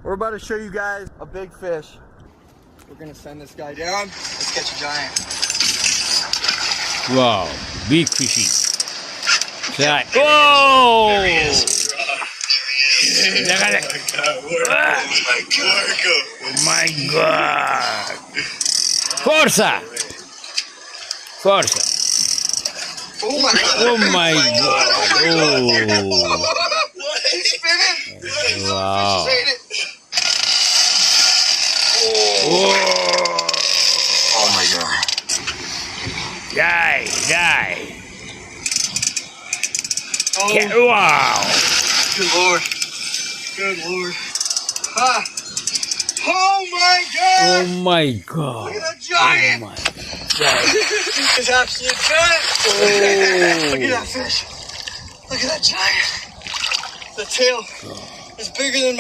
We're about to show you guys a big fish. We're gonna send this guy down. Let's catch a giant. Wow, big fishy. Giant. Whoa! There he is. Oh my God! Forza! Forza! Oh my God! Oh my God! What? He's spinning! Oh! Wow! Oh my God! Die! Oh. Wow! Good Lord! Good Lord! Ah! Oh my God! Oh my God! Look at that giant! Oh my God! It's absolute giant! Oh. Look at that fish! Look at that giant! The tail is bigger than my